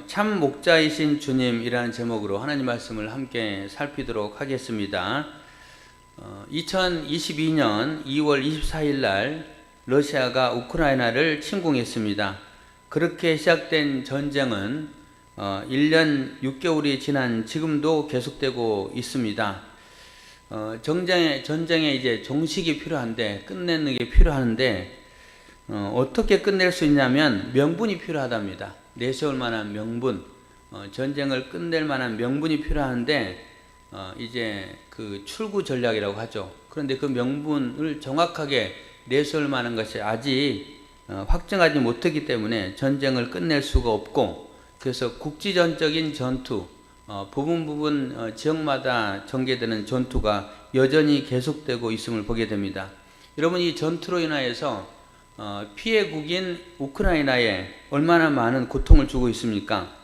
참 목자이신 주님이라는 제목으로 하나님 말씀을 함께 살피도록 하겠습니다. 2022년 2월 24일 날 러시아가 우크라이나를 침공했습니다. 그렇게 시작된 전쟁은 1년 6개월이 지난 지금도 계속되고 있습니다. 전쟁에 이제 종식이 필요한데, 끝내는 게 필요한데, 어떻게 끝낼 수 있냐면 명분이 필요하답니다. 내세울 만한 명분, 전쟁을 끝낼 만한 명분이 필요한데, 이제 그 출구 전략이라고 하죠. 그런데 그 명분을 정확하게 내세울 만한 것이 아직 확정하지 못했기 때문에 전쟁을 끝낼 수가 없고, 그래서 국지전적인 전투, 부분 지역마다 전개되는 전투가 여전히 계속되고 있음을 보게 됩니다. 여러분, 이 전투로 인하여서 피해국인 우크라이나에 얼마나 많은 고통을 주고 있습니까?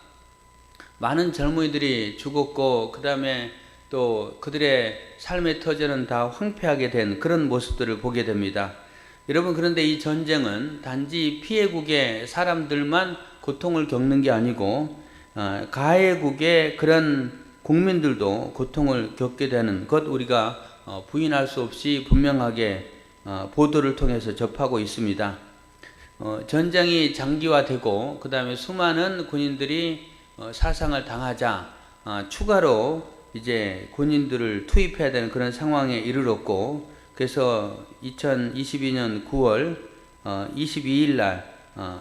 많은 젊은이들이 죽었고, 그 다음에 또 그들의 삶의 터전은 다 황폐하게 된 그런 모습들을 보게 됩니다. 여러분, 그런데 이 전쟁은 단지 피해국의 사람들만 고통을 겪는 게 아니고 가해국의 그런 국민들도 고통을 겪게 되는 것, 우리가 부인할 수 없이 분명하게 보도를 통해서 접하고 있습니다. 전쟁이 장기화되고, 그 다음에 수많은 군인들이 사상을 당하자 추가로 이제 군인들을 투입해야 되는 그런 상황에 이르렀고, 그래서 2022년 9월 22일 날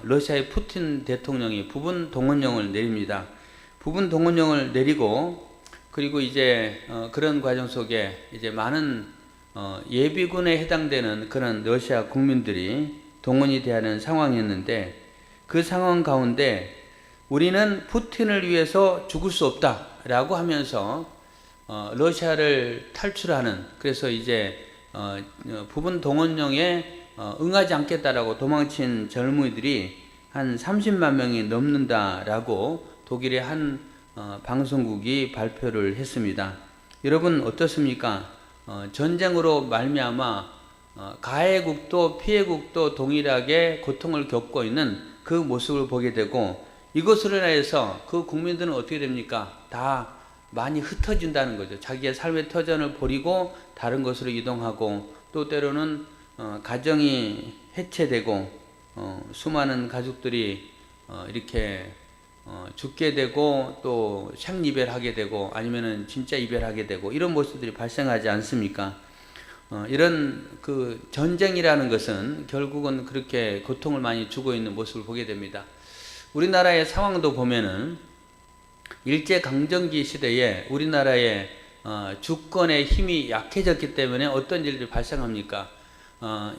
러시아의 푸틴 대통령이 부분 동원령을 내립니다. 부분 동원령을 내리고, 그리고 이제 그런 과정 속에 이제 많은 예비군에 해당되는 그런 러시아 국민들이 동원이 되어야 하는 상황이었는데, 그 상황 가운데 우리는 푸틴을 위해서 죽을 수 없다라고 하면서 러시아를 탈출하는, 그래서 이제 부분 동원령에 응하지 않겠다라고 도망친 젊은이들이 한 30만 명이 넘는다라고 독일의 한 방송국이 발표를 했습니다. 여러분, 어떻습니까? 전쟁으로 말미암아 가해국도 피해국도 동일하게 고통을 겪고 있는 그 모습을 보게 되고, 이것으로 인해서 그 국민들은 어떻게 됩니까? 다 많이 흩어진다는 거죠. 자기의 삶의 터전을 버리고 다른 곳으로 이동하고, 또 때로는 가정이 해체되고 수많은 가족들이 이렇게 죽게 되고, 또 생이별하게 되고, 아니면은 진짜 이별하게 되고, 이런 모습들이 발생하지 않습니까? 이런 그 전쟁이라는 것은 결국은 그렇게 고통을 많이 주고 있는 모습을 보게 됩니다. 우리나라의 상황도 보면은 일제강점기 시대에 우리나라의 주권의 힘이 약해졌기 때문에 어떤 일들이 발생합니까?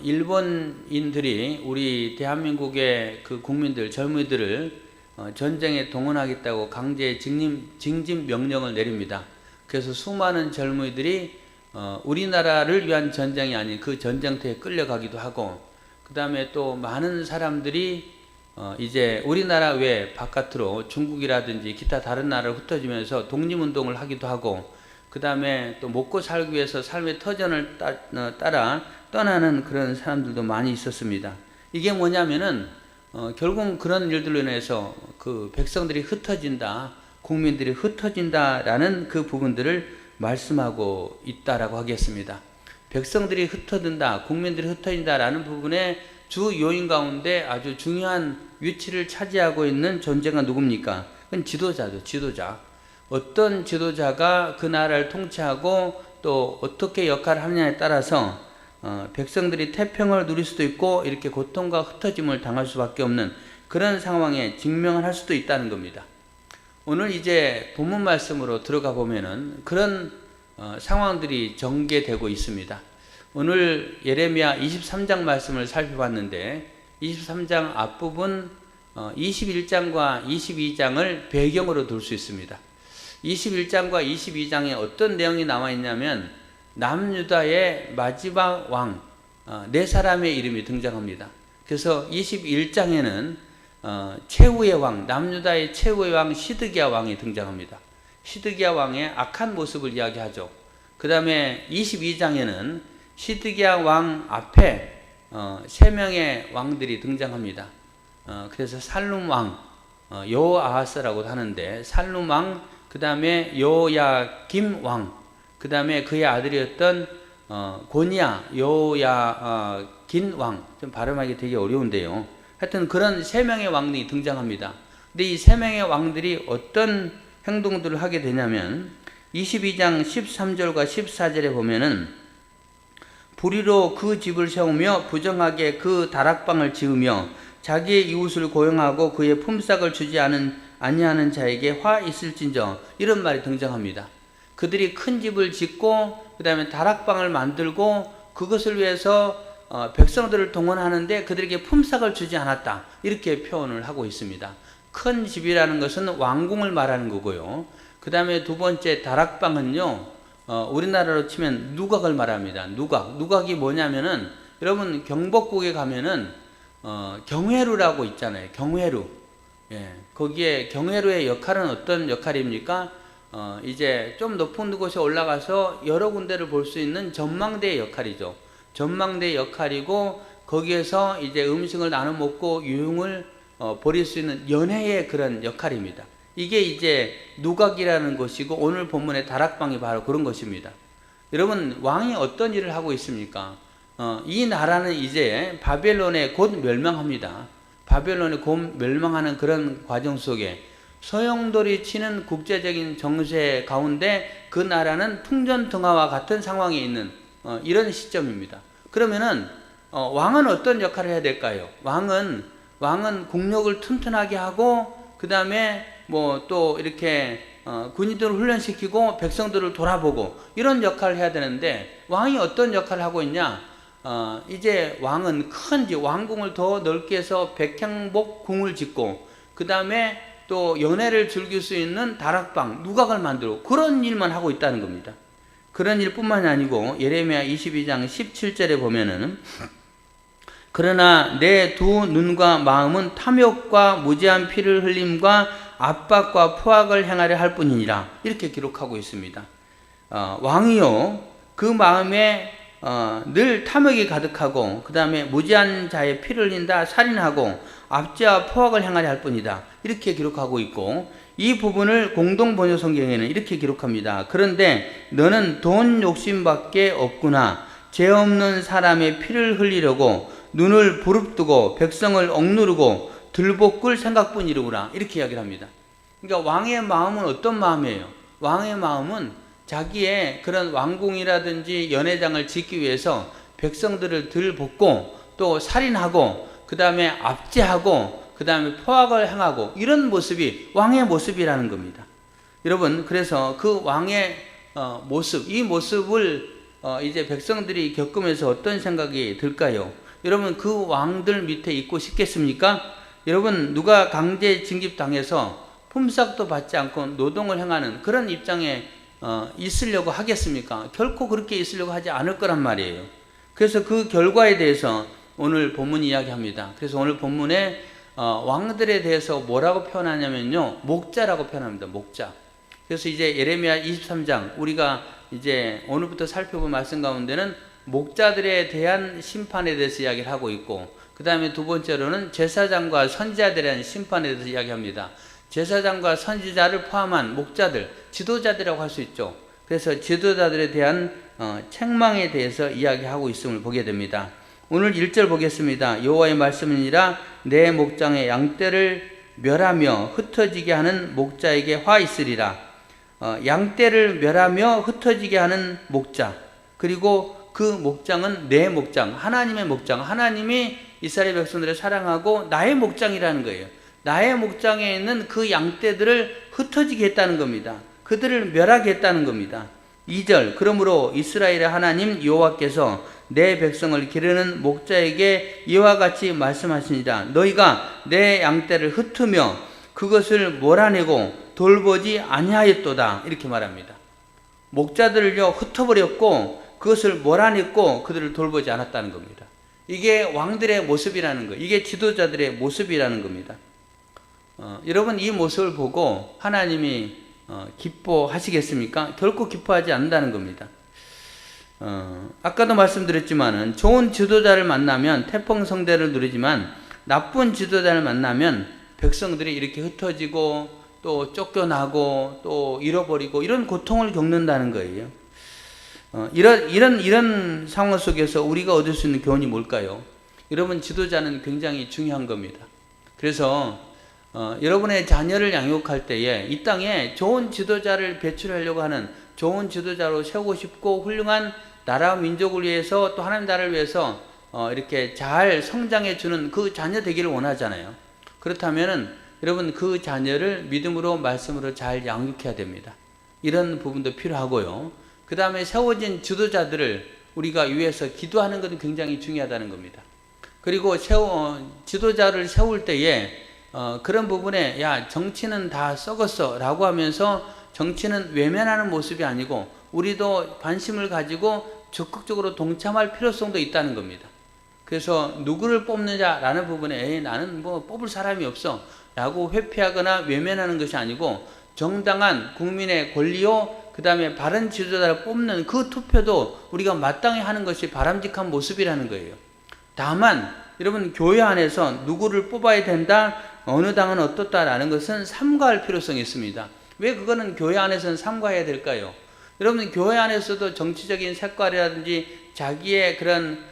일본인들이 우리 대한민국의 그 국민들, 젊은이들을 전쟁에 동원하겠다고 강제 징집 명령을 내립니다. 그래서 수많은 젊은이들이 우리나라를 위한 전쟁이 아닌 그 전쟁터에 끌려가기도 하고, 그 다음에 또 많은 사람들이 이제 우리나라 외 바깥으로 중국이라든지 기타 다른 나라를 흩어지면서 독립운동을 하기도 하고, 그 다음에 또 먹고 살기 위해서 삶의 터전을 따라 떠나는 그런 사람들도 많이 있었습니다. 이게 뭐냐면은 결국 그런 일들로 인해서 그 백성들이 흩어진다, 국민들이 흩어진다라는 그 부분들을 말씀하고 있다라고 하겠습니다. 백성들이 흩어진다, 국민들이 흩어진다라는 부분의 주 요인 가운데 아주 중요한 위치를 차지하고 있는 존재가 누굽니까? 그건 지도자죠, 지도자. 어떤 지도자가 그 나라를 통치하고 또 어떻게 역할을 하느냐에 따라서 백성들이 태평을 누릴 수도 있고, 이렇게 고통과 흩어짐을 당할 수밖에 없는 그런 상황에 직면을 할 수도 있다는 겁니다. 오늘 이제 본문 말씀으로 들어가 보면은 그런 상황들이 전개되고 있습니다. 오늘 예레미야 23장 말씀을 살펴봤는데, 23장 앞부분 21장과 22장을 배경으로 둘 수 있습니다. 21장과 22장에 어떤 내용이 나와 있냐면, 남유다의 마지막 왕 네 사람의 이름이 등장합니다. 그래서 21장에는 최후의 왕, 남유다의 최후의 왕 시드기야 왕이 등장합니다. 시드기야 왕의 악한 모습을 이야기하죠. 그 다음에 22장에는 시드기야 왕 앞에 세 명의 왕들이 등장합니다. 그래서 살룸 왕, 여호아하스라고 하는데 살룸 왕, 그 다음에 여호야김 왕, 그 다음에 그의 아들이었던 고니야 여호야긴 왕, 좀 발음하기 되게 어려운데요. 하여튼 그런 세 명의 왕이 등장합니다. 근데 이 세 명의 왕들이 어떤 행동들을 하게 되냐면 22장 13절과 14절에 보면은 불의로 그 집을 세우며 부정하게 그 다락방을 지으며 자기의 이웃을 고용하고 그의 품삯을 주지 아니하는 자에게 화 있을진저, 이런 말이 등장합니다. 그들이 큰 집을 짓고 그 다음에 다락방을 만들고 그것을 위해서 백성들을 동원하는데 그들에게 품삯을 주지 않았다, 이렇게 표현을 하고 있습니다. 큰 집이라는 것은 왕궁을 말하는 거고요. 그 다음에 두 번째 다락방은요, 우리나라로 치면 누각을 말합니다. 누각이 뭐냐면은, 여러분 경복궁에 가면은 경회루라고 있잖아요. 경회루. 예, 거기에 경회루의 역할은 어떤 역할입니까? 이제 좀 높은 곳에 올라가서 여러 군데를 볼 수 있는 전망대의 역할이죠. 전망대의 역할이고, 거기에서 이제 음식을 나눠 먹고 유흥을 벌일 수 있는 연회의 그런 역할입니다. 이게 이제 누각이라는 것이고, 오늘 본문의 다락방이 바로 그런 것입니다. 여러분, 왕이 어떤 일을 하고 있습니까? 이 나라는 이제 바벨론에 곧 멸망합니다. 바벨론에 곧 멸망하는 그런 과정 속에 소용돌이 치는 국제적인 정세 가운데 그 나라는 풍전등화와 같은 상황에 있는 이런 시점입니다. 그러면은 왕은 어떤 역할을 해야 될까요? 왕은 국력을 튼튼하게 하고, 그 다음에 뭐 또 이렇게 군인들을 훈련시키고 백성들을 돌아보고 이런 역할을 해야 되는데, 왕이 어떤 역할을 하고 있냐? 이제 왕은 큰 왕궁을 더 넓게 해서 백향복 궁을 짓고, 그 다음에 또 연회를 즐길 수 있는 다락방, 누각을 만들고 그런 일만 하고 있다는 겁니다. 그런 일뿐만이 아니고 예레미야 22장 17절에 보면은 그러나 내 두 눈과 마음은 탐욕과 무지한 피를 흘림과 압박과 포악을 행하려 할 뿐이니라, 이렇게 기록하고 있습니다. 왕이요, 그 마음에 늘 탐욕이 가득하고, 그 다음에 무지한 자의 피를 흘린다, 살인하고 압제와 포악을 행하려 할 뿐이다, 이렇게 기록하고 있고, 이 부분을 공동번역 성경에는 이렇게 기록합니다. 그런데 너는 돈 욕심밖에 없구나. 죄 없는 사람의 피를 흘리려고 눈을 부릅뜨고 백성을 억누르고 들볶을 생각뿐이로구나, 이렇게 이야기를 합니다. 그러니까 왕의 마음은 어떤 마음이에요? 왕의 마음은 자기의 그런 왕궁이라든지 연회장을 짓기 위해서 백성들을 들볶고 또 살인하고 그 다음에 압제하고 그 다음에 포악을 행하고, 이런 모습이 왕의 모습이라는 겁니다. 여러분, 그래서 그 왕의 모습, 이 모습을 이제 백성들이 겪으면서 어떤 생각이 들까요? 여러분, 그 왕들 밑에 있고 싶겠습니까? 여러분, 누가 강제 징집당해서 품삯도 받지 않고 노동을 행하는 그런 입장에 있으려고 하겠습니까? 결코 그렇게 있으려고 하지 않을 거란 말이에요. 그래서 그 결과에 대해서 오늘 본문 이야기합니다. 그래서 오늘 본문에 왕들에 대해서 뭐라고 표현하냐면요, 목자라고 표현합니다. 목자. 그래서 이제 예레미야 23장, 우리가 이제 오늘부터 살펴볼 말씀 가운데는 목자들에 대한 심판에 대해서 이야기를 하고 있고, 그 다음에 두 번째로는 제사장과 선지자들에 대한 심판에 대해서 이야기합니다. 제사장과 선지자를 포함한 목자들, 지도자들이라고 할 수 있죠. 그래서 지도자들에 대한 책망에 대해서 이야기하고 있음을 보게 됩니다. 오늘 1절 보겠습니다. 여호와의 말씀이니라. 내 목장의 양떼를 멸하며 흩어지게 하는 목자에게 화 있으리라. 양떼를 멸하며 흩어지게 하는 목자, 그리고 그 목장은 내 목장, 하나님의 목장, 하나님이 이스라엘 백성들을 사랑하고 나의 목장이라는 거예요. 나의 목장에 있는 그 양떼들을 흩어지게 했다는 겁니다. 그들을 멸하게 했다는 겁니다. 2절, 그러므로 이스라엘의 하나님 여호와께서 내 백성을 기르는 목자에게 이와 같이 말씀하시니라. 너희가 내 양떼를 흩으며 그것을 몰아내고 돌보지 아니하였도다, 이렇게 말합니다. 목자들을요 흩어버렸고 그것을 몰아냈고 그들을 돌보지 않았다는 겁니다. 이게 왕들의 모습이라는 거예요. 이게 지도자들의 모습이라는 겁니다. 여러분, 이 모습을 보고 하나님이 기뻐하시겠습니까? 결코 기뻐하지 않는다는 겁니다. 아까도 말씀드렸지만은 좋은 지도자를 만나면 태평성대를 누리지만 나쁜 지도자를 만나면 백성들이 이렇게 흩어지고 또 쫓겨나고 또 잃어버리고 이런 고통을 겪는다는 거예요. 이런 상황 속에서 우리가 얻을 수 있는 교훈이 뭘까요? 여러분, 지도자는 굉장히 중요한 겁니다. 그래서 여러분의 자녀를 양육할 때에 이 땅에 좋은 지도자를 배출하려고 하는, 좋은 지도자로 세우고 싶고 훌륭한 나라와 민족을 위해서 또 하나님 나라를 위해서 이렇게 잘 성장해 주는 그 자녀 되기를 원하잖아요. 그렇다면은 여러분, 그 자녀를 믿음으로 말씀으로 잘 양육해야 됩니다. 이런 부분도 필요하고요. 그 다음에 세워진 지도자들을 우리가 위해서 기도하는 것은 굉장히 중요하다는 겁니다. 그리고 지도자를 세울 때에 그런 부분에 야, 정치는 다 썩었어 라고 하면서 정치는 외면하는 모습이 아니고 우리도 관심을 가지고 적극적으로 동참할 필요성도 있다는 겁니다. 그래서 누구를 뽑느냐라는 부분에 나는 뭐 뽑을 사람이 없어 라고 회피하거나 외면하는 것이 아니고 정당한 국민의 권리요, 그 다음에 바른 지도자를 뽑는 그 투표도 우리가 마땅히 하는 것이 바람직한 모습이라는 거예요. 다만 여러분, 교회 안에서 누구를 뽑아야 된다, 어느 당은 어떻다라는 것은 삼가할 필요성이 있습니다. 왜 그거는 교회 안에서는 삼가해야 될까요? 여러분, 교회 안에서도 정치적인 색깔이라든지 자기의 그런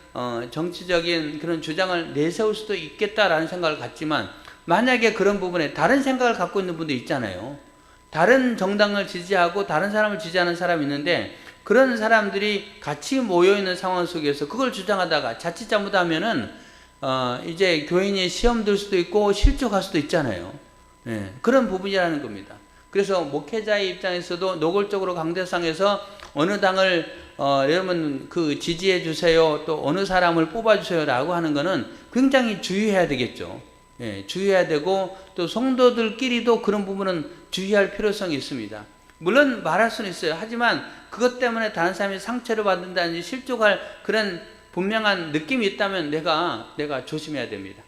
정치적인 그런 주장을 내세울 수도 있겠다라는 생각을 갖지만, 만약에 그런 부분에 다른 생각을 갖고 있는 분도 있잖아요. 다른 정당을 지지하고 다른 사람을 지지하는 사람이 있는데 그런 사람들이 같이 모여있는 상황 속에서 그걸 주장하다가 자칫 잘못하면은 이제 교인이 시험 들 수도 있고 실족할 수도 있잖아요. 예, 그런 부분이라는 겁니다. 그래서 목회자의 입장에서도 노골적으로 강대상에서 어느 당을 여러분 그 지지해 주세요, 또 어느 사람을 뽑아 주세요라고 하는 거는 굉장히 주의해야 되겠죠. 예, 주의해야 되고 또 성도들끼리도 그런 부분은 주의할 필요성이 있습니다. 물론 말할 수는 있어요. 하지만 그것 때문에 다른 사람이 상처를 받는다든지 실족할 그런 분명한 느낌이 있다면 내가 조심해야 됩니다.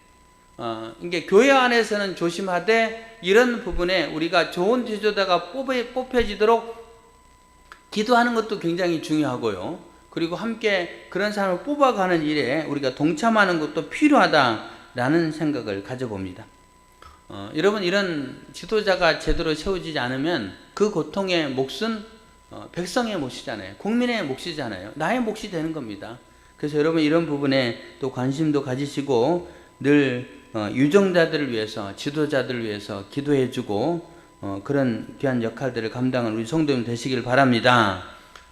이게 교회 안에서는 조심하되 이런 부분에 우리가 좋은 지도자가 뽑혀지도록 기도하는 것도 굉장히 중요하고요. 그리고 함께 그런 사람을 뽑아가는 일에 우리가 동참하는 것도 필요하다라는 생각을 가져봅니다. 여러분, 이런 지도자가 제대로 세워지지 않으면 그 고통의 몫은 백성의 몫이잖아요. 국민의 몫이잖아요. 나의 몫이 되는 겁니다. 그래서 여러분, 이런 부분에 또 관심도 가지시고 늘 유정자들을 위해서, 지도자들을 위해서 기도해주고 그런 귀한 역할들을 감당하는 우리 성도님 되시길 바랍니다.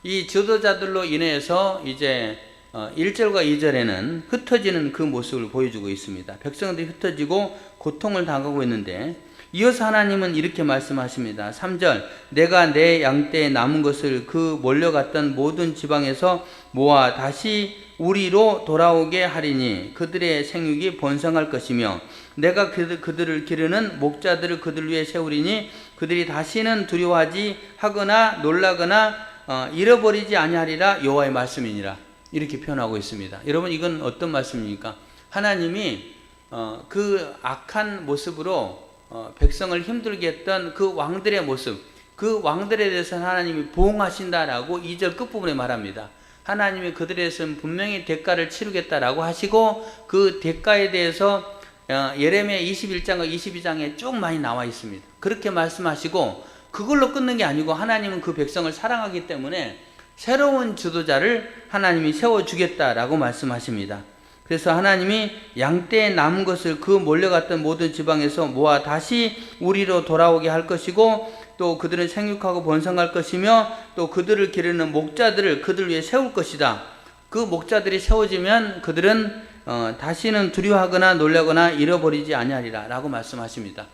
이 지도자들로 인해서 이제 1절과 2절에는 흩어지는 그 모습을 보여주고 있습니다. 백성들이 흩어지고 고통을 당하고 있는데 이어서 하나님은 이렇게 말씀하십니다. 3절, 내가 내 양떼에 남은 것을 그 몰려갔던 모든 지방에서 모아 다시 우리로 돌아오게 하리니 그들의 생육이 번성할 것이며 내가 그들을 기르는 목자들을 그들 위에 세우리니 그들이 다시는 두려워하지 하거나 놀라거나 잃어버리지 아니하리라 여호와의 말씀이니라. 이렇게 표현하고 있습니다. 여러분, 이건 어떤 말씀입니까? 하나님이 그 악한 모습으로 백성을 힘들게 했던 그 왕들의 모습, 그 왕들에 대해서는 하나님이 보응하신다라고 2절 끝부분에 말합니다. 하나님이 그들에 대해서는 분명히 대가를 치르겠다라고 하시고 그 대가에 대해서 예레미야 21장과 22장에 쭉 많이 나와 있습니다. 그렇게 말씀하시고 그걸로 끊는 게 아니고 하나님은 그 백성을 사랑하기 때문에 새로운 지도자를 하나님이 세워주겠다라고 말씀하십니다. 그래서 하나님이 양떼에 남은 것을 그 몰려갔던 모든 지방에서 모아 다시 우리로 돌아오게 할 것이고 또 그들은 생육하고 번성할 것이며 또 그들을 기르는 목자들을 그들 위해 세울 것이다. 그 목자들이 세워지면 그들은 다시는 두려워하거나 놀라거나 잃어버리지 아니하리라 라고 말씀하십니다.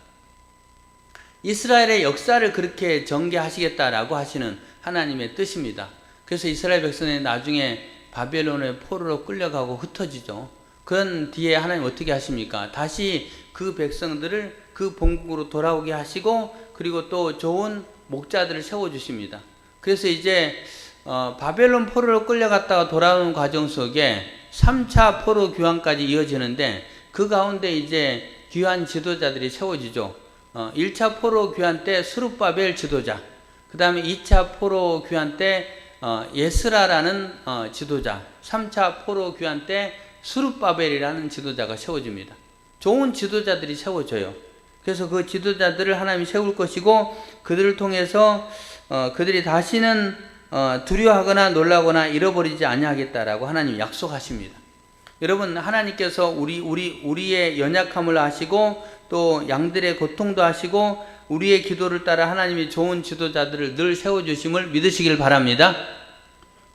이스라엘의 역사를 그렇게 전개하시겠다라고 하시는 하나님의 뜻입니다. 그래서 이스라엘 백성이 나중에 바벨론의 포로로 끌려가고 흩어지죠. 그런 뒤에 하나님 어떻게 하십니까? 다시 그 백성들을 그 본국으로 돌아오게 하시고 그리고 또 좋은 목자들을 세워주십니다. 그래서 이제 바벨론 포로로 끌려갔다가 돌아오는 과정 속에 3차 포로 귀환까지 이어지는데 그 가운데 이제 귀환 지도자들이 세워지죠. 1차 포로 귀환 때 스룹바벨 지도자, 그 다음에 2차 포로 귀환 때 예스라라는 지도자, 3차 포로 귀환 때 스룹바벨이라는 지도자가 세워집니다. 좋은 지도자들이 세워져요. 그래서 그 지도자들을 하나님이 세울 것이고 그들을 통해서 그들이 다시는 두려워하거나 놀라거나 잃어버리지 아니하겠다라고 하나님 약속하십니다. 여러분, 하나님께서 우리의 연약함을 아시고 또 양들의 고통도 아시고 우리의 기도를 따라 하나님이 좋은 지도자들을 늘 세워주심을 믿으시길 바랍니다.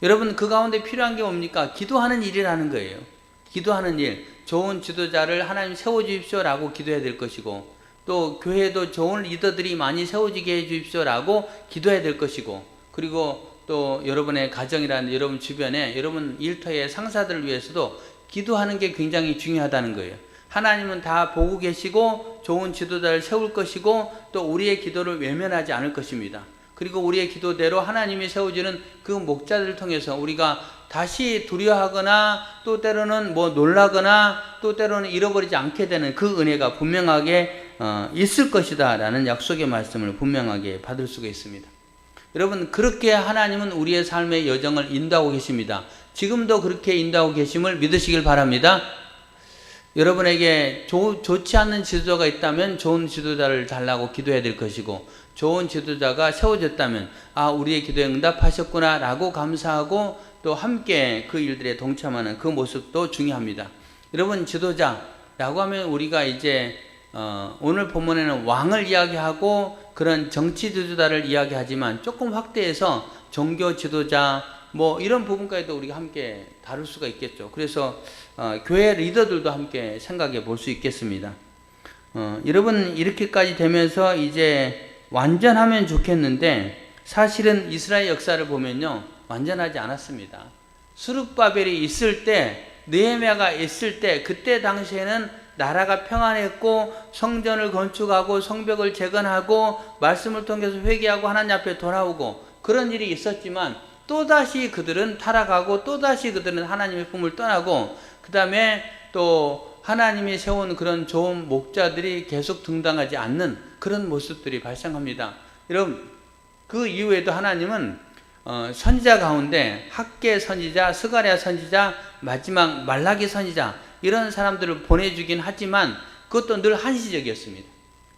여러분, 그 가운데 필요한 게 뭡니까? 기도하는 일이라는 거예요. 기도하는 일, 좋은 지도자를 하나님 세워주십시오라고 기도해야 될 것이고 또 교회도 좋은 리더들이 많이 세워지게 해주십시오라고 기도해야 될 것이고 그리고 또 여러분의 가정이라는 여러분 주변에 여러분 일터의 상사들을 위해서도 기도하는 게 굉장히 중요하다는 거예요. 하나님은 다 보고 계시고 좋은 지도자를 세울 것이고 또 우리의 기도를 외면하지 않을 것입니다. 그리고 우리의 기도대로 하나님이 세워주는 그 목자들을 통해서 우리가 다시 두려워하거나 또 때로는 놀라거나 또 때로는 잃어버리지 않게 되는 그 은혜가 분명하게 있을 것이다 라는 약속의 말씀을 분명하게 받을 수가 있습니다. 여러분, 그렇게 하나님은 우리의 삶의 여정을 인도하고 계십니다. 지금도 그렇게 인도하고 계심을 믿으시길 바랍니다. 여러분에게 좋지 않는 지도자가 있다면 좋은 지도자를 달라고 기도해야 될 것이고 좋은 지도자가 세워졌다면 우리의 기도에 응답하셨구나 라고 감사하고 또 함께 그 일들에 동참하는 그 모습도 중요합니다. 여러분, 지도자라고 하면 우리가 이제 오늘 본문에는 왕을 이야기하고 그런 정치 지도자를 이야기하지만 조금 확대해서 종교 지도자 이런 부분까지도 우리가 함께 다룰 수가 있겠죠. 그래서 교회 리더들도 함께 생각해 볼 수 있겠습니다. 여러분, 이렇게까지 되면서 이제 완전하면 좋겠는데 사실은 이스라엘 역사를 보면요 완전하지 않았습니다. 스룹바벨이 있을 때 느헤미야가 있을 때 그때 당시에는 나라가 평안했고 성전을 건축하고 성벽을 재건하고 말씀을 통해서 회개하고 하나님 앞에 돌아오고 그런 일이 있었지만 또다시 그들은 타락하고 또다시 그들은 하나님의 품을 떠나고 그 다음에 또 하나님이 세운 그런 좋은 목자들이 계속 등당하지 않는 그런 모습들이 발생합니다. 여러분, 그 이후에도 하나님은 선지자 가운데 학개 선지자, 스가랴 선지자, 마지막 말라기 선지자 이런 사람들을 보내주긴 하지만 그것도 늘 한시적이었습니다.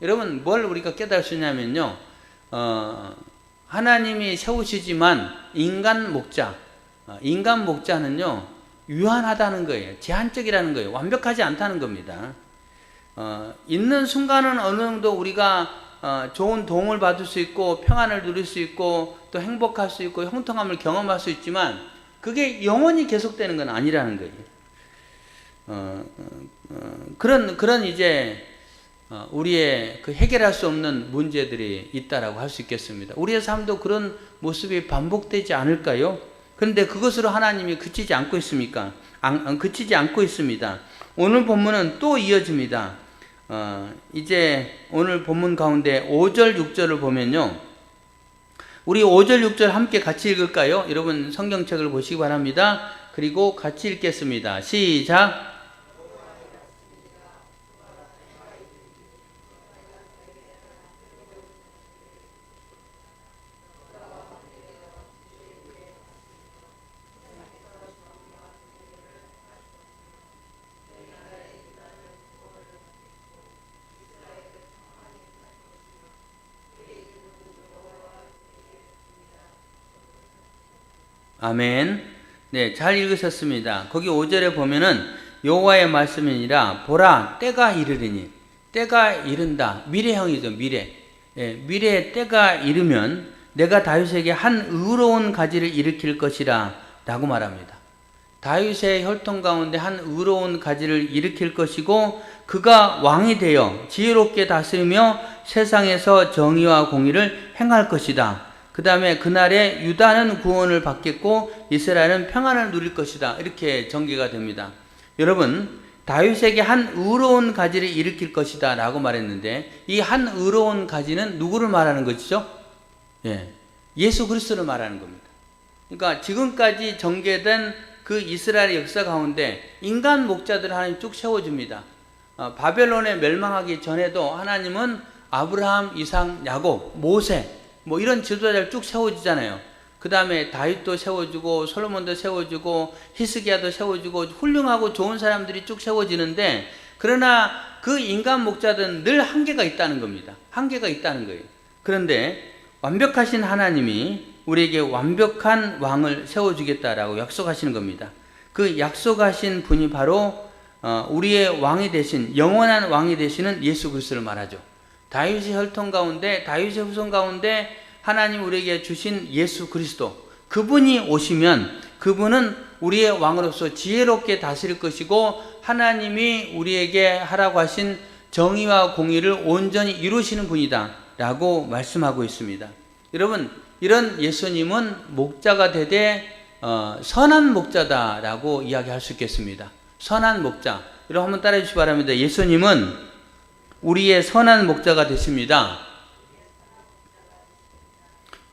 여러분, 뭘 우리가 깨달을 수 있냐면요 하나님이 세우시지만 인간 목자는요 유한하다는 거예요. 제한적이라는 거예요. 완벽하지 않다는 겁니다. 있는 순간은 어느 정도 우리가 좋은 도움을 받을 수 있고 평안을 누릴 수 있고 또 행복할 수 있고 형통함을 경험할 수 있지만 그게 영원히 계속되는 건 아니라는 거예요. 그런 이제 우리의 그 해결할 수 없는 문제들이 있다라고 할 수 있겠습니다. 우리의 삶도 그런 모습이 반복되지 않을까요? 그런데 그것으로 하나님이 그치지 않고 있습니까? 그치지 않고 있습니다. 오늘 본문은 또 이어집니다. 이제 오늘 본문 가운데 5절, 6절을 보면요. 우리 5절, 6절 함께 같이 읽을까요? 여러분 성경책을 보시기 바랍니다. 그리고 같이 읽겠습니다. 시작! 아멘. 네, 잘 읽으셨습니다. 거기 5절에 보면은 여호와의 말씀이니라 보라 때가 이르리니 때가 이른다. 미래형이죠. 미래. 미래의 때가 이르면 내가 다윗에게 한 의로운 가지를 일으킬 것이라 라고 말합니다. 다윗의 혈통 가운데 한 의로운 가지를 일으킬 것이고 그가 왕이 되어 지혜롭게 다스리며 세상에서 정의와 공의를 행할 것이다. 그 다음에 그날에 유다는 구원을 받겠고 이스라엘은 평안을 누릴 것이다. 이렇게 전개가 됩니다. 여러분, 다윗에게 한 의로운 가지를 일으킬 것이다 라고 말했는데 이 한 의로운 가지는 누구를 말하는 것이죠? 예수 그리스도를 말하는 겁니다. 그러니까 지금까지 전개된 그 이스라엘 역사 가운데 인간 목자들을 하나님 쭉 세워줍니다. 바벨론에 멸망하기 전에도 하나님은 아브라함, 이삭, 야곱, 모세 이런 지도자를 쭉 세워주잖아요. 그 다음에 다윗도 세워주고 솔로몬도 세워주고 히스기야도 세워주고 훌륭하고 좋은 사람들이 쭉 세워지는데 그러나 그 인간 목자들은 늘 한계가 있다는 겁니다. 한계가 있다는 거예요. 그런데 완벽하신 하나님이 우리에게 완벽한 왕을 세워주겠다라고 약속하시는 겁니다. 그 약속하신 분이 바로 우리의 왕이 되신, 영원한 왕이 되시는 예수 그리스도를 말하죠. 다윗의 혈통 가운데, 다윗의 후손 가운데 하나님 우리에게 주신 예수 그리스도, 그분이 오시면 그분은 우리의 왕으로서 지혜롭게 다스릴 것이고 하나님이 우리에게 하라고 하신 정의와 공의를 온전히 이루시는 분이다 라고 말씀하고 있습니다. 여러분, 이런 예수님은 목자가 되되 선한 목자다 라고 이야기할 수 있겠습니다. 선한 목자. 여러분 한번 따라해 주시기 바랍니다. 예수님은 우리의 선한 목자가 되십니다.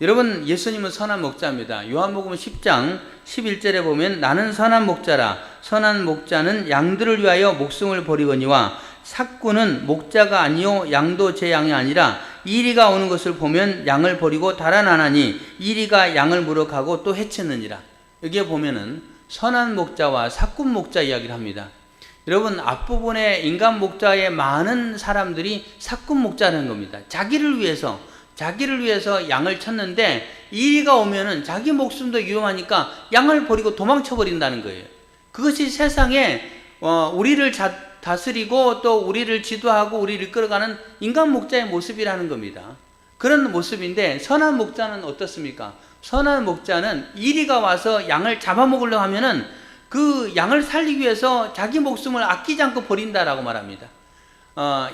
여러분, 예수님은 선한 목자입니다. 요한복음 10장 11절에 보면 나는 선한 목자라. 선한 목자는 양들을 위하여 목숨을 버리거니와 삭구는 목자가 아니요 양도 제 양이 아니라 이리가 오는 것을 보면 양을 버리고 달아나나니 이리가 양을 물어가고 또 해치느니라. 여기에 보면은 선한 목자와 삭군 목자 이야기를 합니다. 여러분, 앞부분에 인간 목자의 많은 사람들이 삭군 목자라는 겁니다. 자기를 위해서 양을 쳤는데 이리가 오면은 자기 목숨도 위험하니까 양을 버리고 도망쳐 버린다는 거예요. 그것이 세상에 우리를 다스리고 또 우리를 지도하고 우리를 이끌어가는 인간 목자의 모습이라는 겁니다. 그런 모습인데 선한 목자는 어떻습니까? 선한 목자는 이리가 와서 양을 잡아먹으려고 하면은 그 양을 살리기 위해서 자기 목숨을 아끼지 않고 버린다라고 말합니다.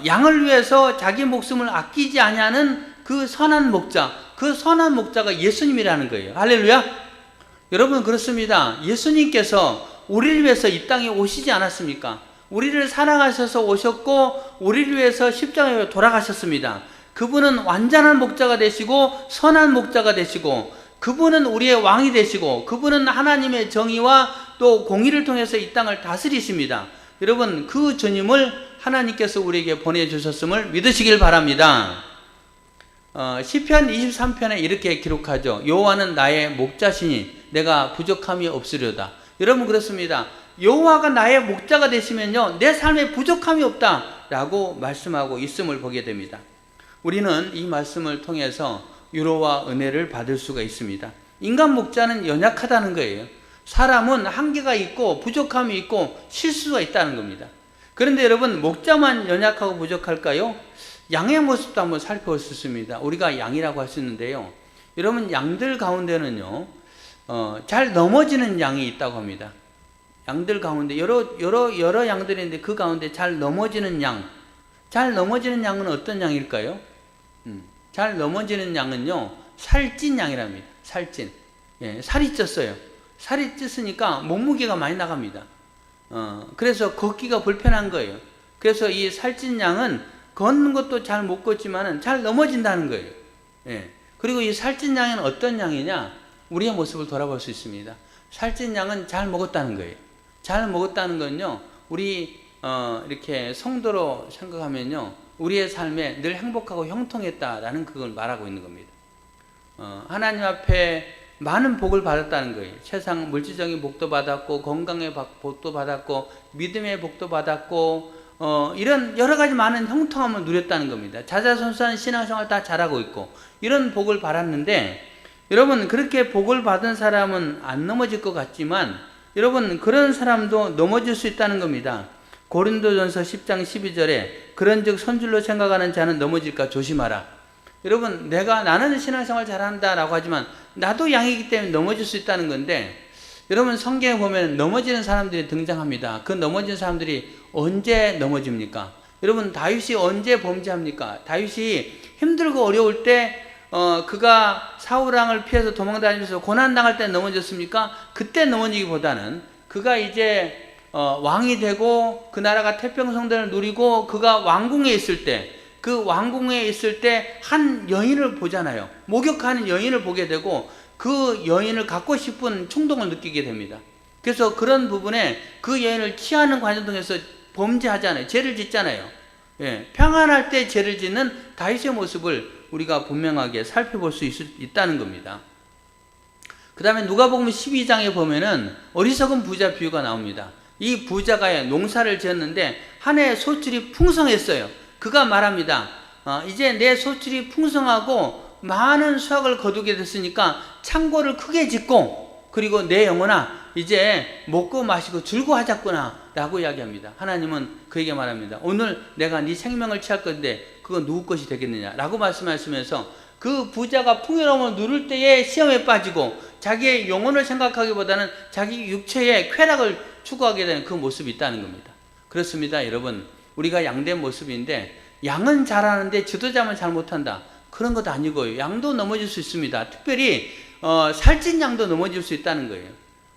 양을 위해서 자기 목숨을 아끼지 아니하는 그 선한 목자, 그 선한 목자가 예수님이라는 거예요. 할렐루야. 여러분, 그렇습니다. 예수님께서 우리를 위해서 이 땅에 오시지 않았습니까? 우리를 사랑하셔서 오셨고 우리를 위해서 십자가에 돌아가셨습니다. 그분은 완전한 목자가 되시고 선한 목자가 되시고 그분은 우리의 왕이 되시고 그분은 하나님의 정의와 또 공의를 통해서 이 땅을 다스리십니다. 여러분, 그 주님을 하나님께서 우리에게 보내주셨음을 믿으시길 바랍니다. 시편 23편에 이렇게 기록하죠. 여호와는 나의 목자시니 내가 부족함이 없으려다. 여러분, 그렇습니다. 여호와가 나의 목자가 되시면요 내 삶에 부족함이 없다라고 말씀하고 있음을 보게 됩니다. 우리는 이 말씀을 통해서 위로와 은혜를 받을 수가 있습니다. 인간 목자는 연약하다는 거예요. 사람은 한계가 있고 부족함이 있고 실수가 있다는 겁니다. 그런데 여러분, 목자만 연약하고 부족할까요? 양의 모습도 한번 살펴볼 수 있습니다. 우리가 양이라고 할 수 있는데요. 여러분, 양들 가운데는요 잘 넘어지는 양이 있다고 합니다. 양들 가운데 여러 양들이 있는데 그 가운데 잘 넘어지는 양은 어떤 양일까요? 잘 넘어지는 양은요 살찐 양이랍니다. 살찐. 예, 살이 쪘어요. 살이 쪘으니까 몸무게가 많이 나갑니다. 그래서 걷기가 불편한 거예요. 그래서 이 살찐 양은 걷는 것도 잘 못 걷지만은 잘 넘어진다는 거예요. 예. 그리고 이 살찐 양은 어떤 양이냐? 우리의 모습을 돌아볼 수 있습니다. 살찐 양은 잘 먹었다는 거예요. 잘 먹었다는 건요, 우리 이렇게 성도로 생각하면요, 우리의 삶에 늘 행복하고 형통했다라는 그걸 말하고 있는 겁니다. 하나님 앞에 많은 복을 받았다는 거예요. 세상 물질적인 복도 받았고, 건강의 복도 받았고, 믿음의 복도 받았고, 이런 여러 가지 많은 형통함을 누렸다는 겁니다. 자자손손한 신앙생활 다 잘하고 있고, 이런 복을 받았는데, 여러분, 그렇게 복을 받은 사람은 안 넘어질 것 같지만, 여러분, 그런 사람도 넘어질 수 있다는 겁니다. 고린도전서 10장 12절에 그런즉 선줄로 생각하는 자는 넘어질까 조심하라. 여러분, 나는 신앙생활 잘한다 라고 하지만 나도 양이기 때문에 넘어질 수 있다는 건데, 여러분, 성경에 보면 넘어지는 사람들이 등장합니다. 그 넘어진 사람들이 언제 넘어집니까? 여러분, 다윗이 언제 범죄합니까? 다윗이 힘들고 어려울 때 그가 사울왕을 피해서 도망다니면서 고난당할 때 넘어졌습니까? 그때 넘어지기보다는 그가 이제 왕이 되고 그 나라가 태평성대를 누리고 그가 왕궁에 있을 때, 그 왕궁에 있을 때 한 여인을 보잖아요. 목욕하는 여인을 보게 되고 그 여인을 갖고 싶은 충동을 느끼게 됩니다. 그래서 그런 부분에 그 여인을 취하는 과정 통해서 범죄하잖아요. 죄를 짓잖아요. 예, 평안할 때 죄를 짓는 다윗의 모습을 우리가 분명하게 살펴볼 수 있다는 겁니다. 그 다음에 누가복음 12장에 보면은 어리석은 부자 비유가 나옵니다. 이 부자가 농사를 지었는데 한 해 소출이 풍성했어요. 그가 말합니다. 이제 내 소출이 풍성하고 많은 수확을 거두게 됐으니까 창고를 크게 짓고, 그리고 내 영혼아 이제 먹고 마시고 즐거워하자꾸나 라고 이야기합니다. 하나님은 그에게 말합니다. 오늘 내가 네 생명을 취할 건데 그건 누구 것이 되겠느냐 라고 말씀하시면서, 그 부자가 풍요로움을 누릴 때에 시험에 빠지고 자기의 영혼을 생각하기보다는 자기 육체의 쾌락을 추구하게 되는 그 모습이 있다는 겁니다. 그렇습니다. 여러분, 우리가 양된 모습인데 양은 잘하는데 지도자만 잘 못한다, 그런 것도 아니고요. 양도 넘어질 수 있습니다. 특별히 살찐 양도 넘어질 수 있다는 거예요.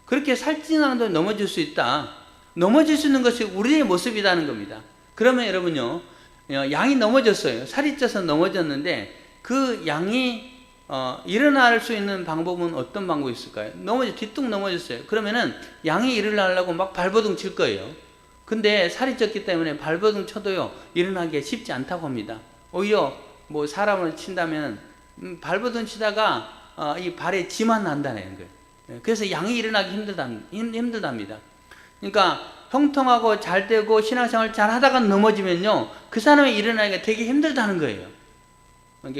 그렇게 살찐 양도 넘어질 수 있다. 넘어질 수 있는 것이 우리의 모습이라는 겁니다. 그러면 여러분요, 양이 넘어졌어요. 살이 쪄서 넘어졌는데 그 양이 일어날 수 있는 방법은 어떤 방법이 있을까요? 뒤뚱 넘어졌어요. 그러면은 양이 일어나려고 막 발버둥 칠 거예요. 근데 살이 쪘기 때문에 발버둥 쳐도요, 일어나기 쉽지 않다고 합니다. 오히려 뭐 사람을 친다면 발버둥 치다가 이 발에 지만 난다는 거예요. 그래서 양이 일어나기 힘들답니다. 그러니까 형통하고 잘 되고 신앙생활 잘 하다가 넘어지면요, 그 사람이 일어나기가 되게 힘들다는 거예요.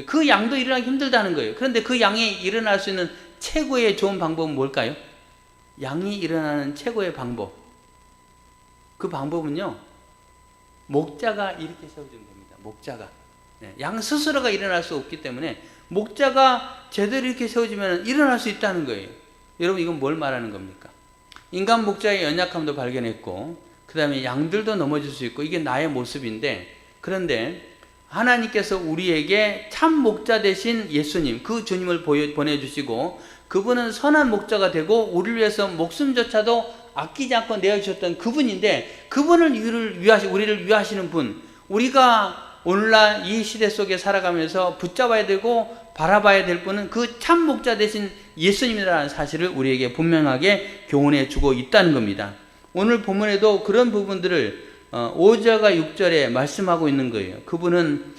그 양도 일어나기 힘들다는 거예요. 그런데 그 양이 일어날 수 있는 최고의 좋은 방법은 뭘까요? 양이 일어나는 최고의 방법, 그 방법은요, 목자가 이렇게 세워주는 겁니다. 목자가. 양 스스로가 일어날 수 없기 때문에 목자가 제대로 이렇게 세워지면 일어날 수 있다는 거예요. 여러분, 이건 뭘 말하는 겁니까? 인간 목자의 연약함도 발견했고, 그 다음에 양들도 넘어질 수 있고, 이게 나의 모습인데, 그런데 하나님께서 우리에게 참 목자 되신 예수님, 그 주님을 보내주시고, 그분은 선한 목자가 되고 우리를 위해서 목숨조차도 아끼지 않고 내어주셨던 그분인데, 그분을 우리를 위하시는 분, 우리가 오늘날 이 시대 속에 살아가면서 붙잡아야 되고 바라봐야 될 분은 그 참 목자 되신 예수님이라는 사실을 우리에게 분명하게 교훈해 주고 있다는 겁니다. 오늘 본문에도 그런 부분들을 5절과 6절에 말씀하고 있는 거예요. 그분은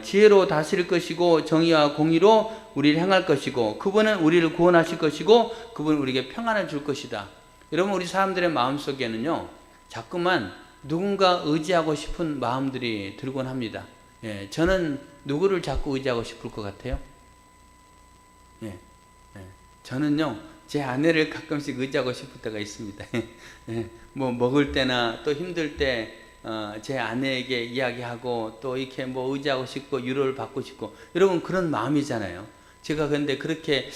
지혜로 다스릴 것이고 정의와 공의로 우리를 행할 것이고, 그분은 우리를 구원하실 것이고, 그분은 우리에게 평안을 줄 것이다. 여러분, 우리 사람들의 마음속에는요, 자꾸만 누군가 의지하고 싶은 마음들이 들곤 합니다. 저는 누구를 자꾸 의지하고 싶을 것 같아요? 저는요, 제 아내를 가끔씩 의지하고 싶을 때가 있습니다. 뭐 먹을 때나 또 힘들 때 제 아내에게 이야기하고, 또 이렇게 뭐 의지하고 싶고 위로를 받고 싶고, 여러분 그런 마음이잖아요. 제가 근데 그렇게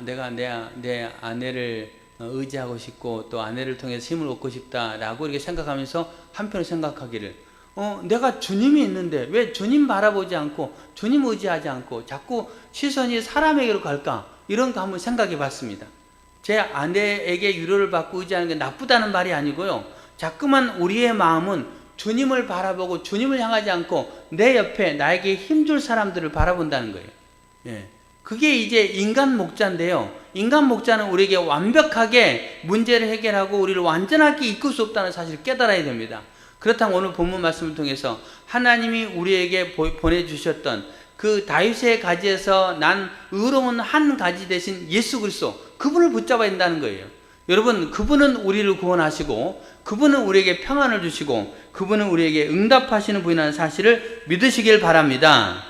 내가 내 아내를 의지하고 싶고 또 아내를 통해서 힘을 얻고 싶다라고 이렇게 생각하면서 한편으로 생각하기를, 내가 주님이 있는데 왜 주님 바라보지 않고 주님 의지하지 않고 자꾸 시선이 사람에게로 갈까? 이런 거 한번 생각해 봤습니다. 제 아내에게 위로를 받고 의지하는 게 나쁘다는 말이 아니고요, 자꾸만 우리의 마음은 주님을 바라보고 주님을 향하지 않고 내 옆에 나에게 힘줄 사람들을 바라본다는 거예요. 그게 이제 인간 목자인데요, 인간 목자는 우리에게 완벽하게 문제를 해결하고 우리를 완전하게 이끌 수 없다는 사실을 깨달아야 됩니다. 그렇다면 오늘 본문 말씀을 통해서 하나님이 우리에게 보내주셨던 그 다윗의 가지에서 난 의로운 한 가지 대신 예수 그리스도, 그분을 붙잡아야 된다는 거예요. 여러분, 그분은 우리를 구원하시고 그분은 우리에게 평안을 주시고 그분은 우리에게 응답하시는 분이라는 사실을 믿으시길 바랍니다.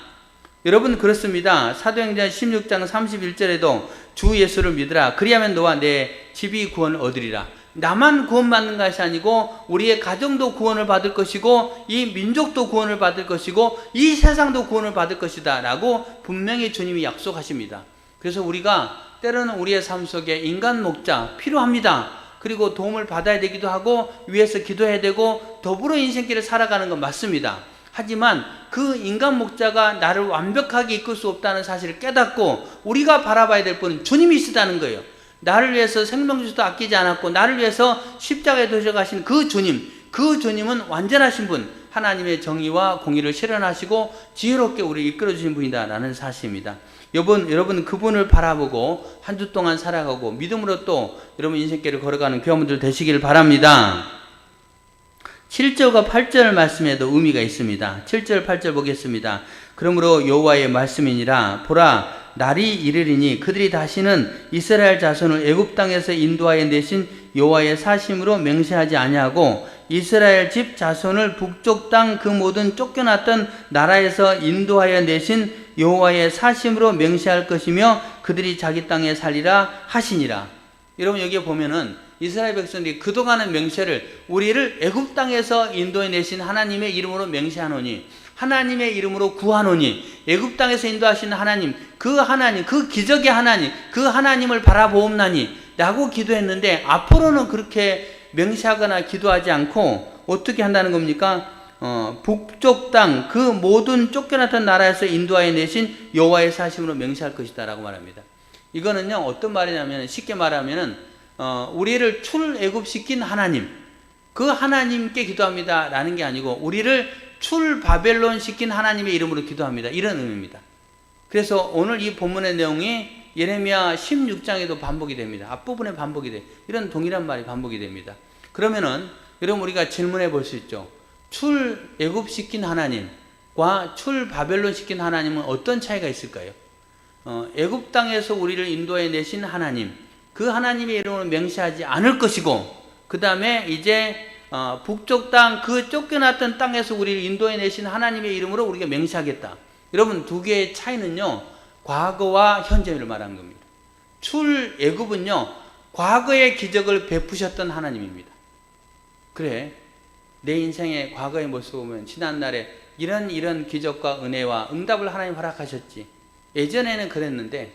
여러분, 그렇습니다. 사도행전 16장 31절에도 주 예수를 믿으라, 그리하면 너와 내 집이 구원을 얻으리라. 나만 구원받는 것이 아니고 우리의 가정도 구원을 받을 것이고 이 민족도 구원을 받을 것이고 이 세상도 구원을 받을 것이다 라고 분명히 주님이 약속하십니다. 그래서 우리가 때로는 우리의 삶 속에 인간 목자 필요합니다. 그리고 도움을 받아야 되기도 하고 위해서 기도해야 되고 더불어 인생길을 살아가는 건 맞습니다. 하지만 그 인간 목자가 나를 완벽하게 이끌 수 없다는 사실을 깨닫고 우리가 바라봐야 될 분은 주님이시다는 거예요. 나를 위해서 생명주도 아끼지 않았고 나를 위해서 십자가에 도셔가신 그 주님, 그 주님은 완전하신 분, 하나님의 정의와 공의를 실현하시고 지혜롭게 우리를 이끌어주신 분이다라는 사실입니다. 여러분 그분을 바라보고 한 주 동안 살아가고 믿음으로 또 여러분 인생길을 걸어가는 교회분들 되시길 바랍니다. 7절과 8절 말씀에도 의미가 있습니다. 7절 8절 보겠습니다. 그러므로 여호와의 말씀이니라, 보라 날이 이르리니 그들이 다시는 이스라엘 자손을 애굽 땅에서 인도하여 내신 여호와의 사심으로 맹세하지 아니하고 이스라엘 집 자손을 북쪽 땅 그 모든 쫓겨났던 나라에서 인도하여 내신 여호와의 사심으로 맹세할 것이며 그들이 자기 땅에 살리라 하시니라. 여러분 여기에 보면은 이스라엘 백성들이 그동안의 맹세를 우리를 애굽 땅에서 인도해 내신 하나님의 이름으로 맹세하노니 하나님의 이름으로 구하노니 애굽 땅에서 인도하시는 하나님 그 기적의 하나님 그 하나님을 바라보옵나니 라고 기도했는데 앞으로는 그렇게 맹세하거나 기도하지 않고 어떻게 한다는 겁니까? 북쪽 땅 그 모든 쫓겨났던 나라에서 인도하여 내신 여호와의 사심으로 맹세할 것이다 라고 말합니다. 이거는요 어떤 말이냐면 쉽게 말하면은 우리를 출애굽시킨 하나님 그 하나님께 기도합니다 라는 게 아니고 우리를 출바벨론 시킨 하나님의 이름으로 기도합니다 이런 의미입니다. 그래서 오늘 이 본문의 내용이 예레미야 16장에도 반복이 됩니다. 앞부분에 반복이 돼요. 이런 동일한 말이 반복이 됩니다. 그러면은 여러분 우리가 질문해 볼 수 있죠. 출애굽시킨 하나님과 출바벨론 시킨 하나님은 어떤 차이가 있을까요? 애굽 땅에서 우리를 인도해 내신 하나님 그 하나님의 이름으로 맹세하지 않을 것이고 그 다음에 이제 북쪽 땅 그 쫓겨났던 땅에서 우리를 인도해 내신 하나님의 이름으로 우리가 맹세하겠다. 여러분 두 개의 차이는요 과거와 현재를 말하는 겁니다. 출애굽은요 과거의 기적을 베푸셨던 하나님입니다. 그래 내 인생의 과거의 모습을 보면 지난날에 이런 기적과 은혜와 응답을 하나님 허락하셨지. 예전에는 그랬는데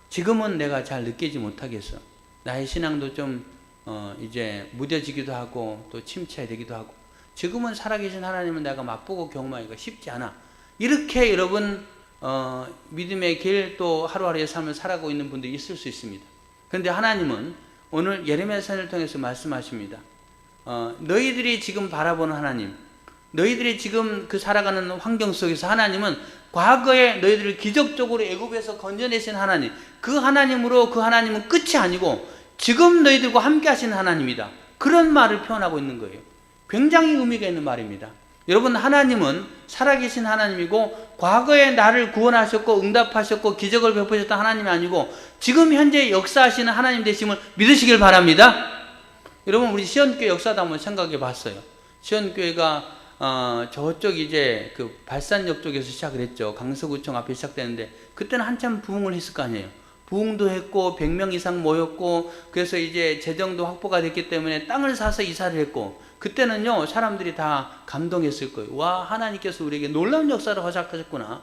지금은 내가 잘 느끼지 못하겠어. 나의 신앙도 좀 이제 무뎌지기도 하고 또 침체되기도 하고 지금은 살아계신 하나님은 내가 맛보고 경험하기가 쉽지 않아. 이렇게 여러분 믿음의 길 또 하루하루의 삶을 살아가고 있는 분들이 있을 수 있습니다. 그런데 하나님은 오늘 예레미야 선지자를 통해서 말씀하십니다. 너희들이 지금 바라보는 하나님 너희들이 지금 그 살아가는 환경 속에서 하나님은 과거에 너희들을 기적적으로 애굽에서 건져내신 하나님 그 하나님으로 그 하나님은 끝이 아니고 지금 너희들과 함께 하시는 하나님이다. 그런 말을 표현하고 있는 거예요. 굉장히 의미가 있는 말입니다. 여러분 하나님은 살아계신 하나님이고 과거에 나를 구원하셨고 응답하셨고 기적을 베푸셨던 하나님이 아니고 지금 현재 역사하시는 하나님 되심을 믿으시길 바랍니다. 여러분 우리 시온교회 역사도 한번 생각해 봤어요. 시온교회가 저쪽 이제 그 발산역 쪽에서 시작을 했죠. 강서구청 앞에 시작되는데 그때는 한참 부흥을 했을 거 아니에요. 부흥도 했고 100명 이상 모였고 그래서 이제 재정도 확보가 됐기 때문에 땅을 사서 이사를 했고 그때는요 사람들이 다 감동했을 거예요. 와 하나님께서 우리에게 놀라운 역사를 허락하셨구나.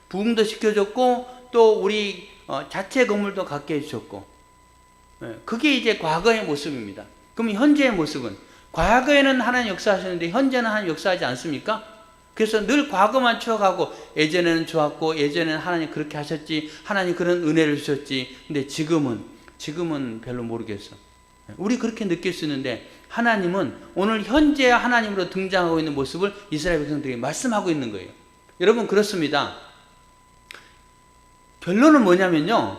부흥도 시켜줬고 또 우리 자체 건물도 갖게 해주셨고 그게 이제 과거의 모습입니다. 그럼 현재의 모습은 과거에는 하나님 역사하셨는데 현재는 하나님 역사하지 않습니까? 그래서 늘 과거만 추억하고 예전에는 좋았고 예전에는 하나님 그렇게 하셨지 하나님 그런 은혜를 주셨지 근데 지금은 별로 모르겠어. 우리 그렇게 느낄 수 있는데 하나님은 오늘 현재 하나님으로 등장하고 있는 모습을 이스라엘 백성들에게 말씀하고 있는 거예요. 여러분 그렇습니다. 결론은 뭐냐면요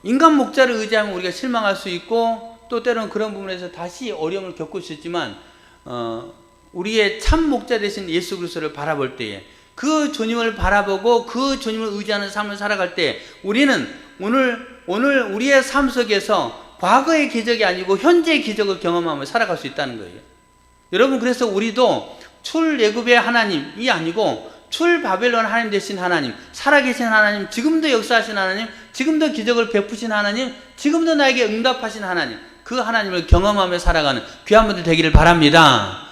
인간 목자를 의지하면 우리가 실망할 수 있고 또 때로는 그런 부분에서 다시 어려움을 겪을 수 있지만 우리의 참 목자 되신 예수 그리스도를 바라볼 때에 그 주님을 바라보고 그 주님을 의지하는 삶을 살아갈 때 우리는 오늘 우리의 삶 속에서 과거의 기적이 아니고 현재의 기적을 경험하며 살아갈 수 있다는 거예요. 여러분 그래서 우리도 출애굽의 하나님이 아니고 출바벨론 하나님 되신 하나님 살아계신 하나님 지금도 역사하신 하나님 지금도 기적을 베푸신 하나님 지금도 나에게 응답하신 하나님 그 하나님을 경험하며 살아가는 귀한 분들 되기를 바랍니다.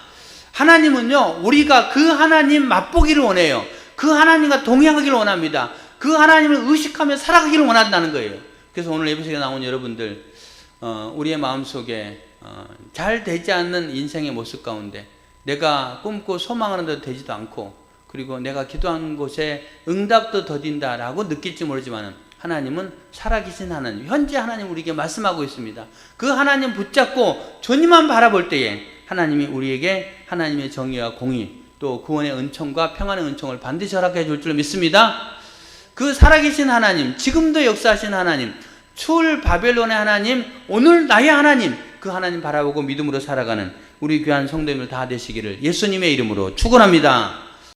하나님은요 우리가 그 하나님 맛보기를 원해요. 그 하나님과 동행하기를 원합니다. 그 하나님을 의식하며 살아가기를 원한다는 거예요. 그래서 오늘 예배석에 나온 여러분들 우리의 마음속에 잘 되지 않는 인생의 모습 가운데 내가 꿈꾸고 소망하는 대로 되지도 않고 그리고 내가 기도한 곳에 응답도 더딘다라고 느낄지 모르지만 하나님은 살아계신 하나님 현재 하나님 우리에게 말씀하고 있습니다. 그 하나님 붙잡고 주님만 바라볼 때에 하나님이 우리에게 하나님의 정의와 공의 또 구원의 은총과 평안의 은총을 반드시 허락해 줄 줄 믿습니다. 그 살아계신 하나님 지금도 역사하신 하나님 출바벨론의 하나님 오늘 나의 하나님 그 하나님 바라보고 믿음으로 살아가는 우리 귀한 성도님들 다 되시기를 예수님의 이름으로 축원합니다.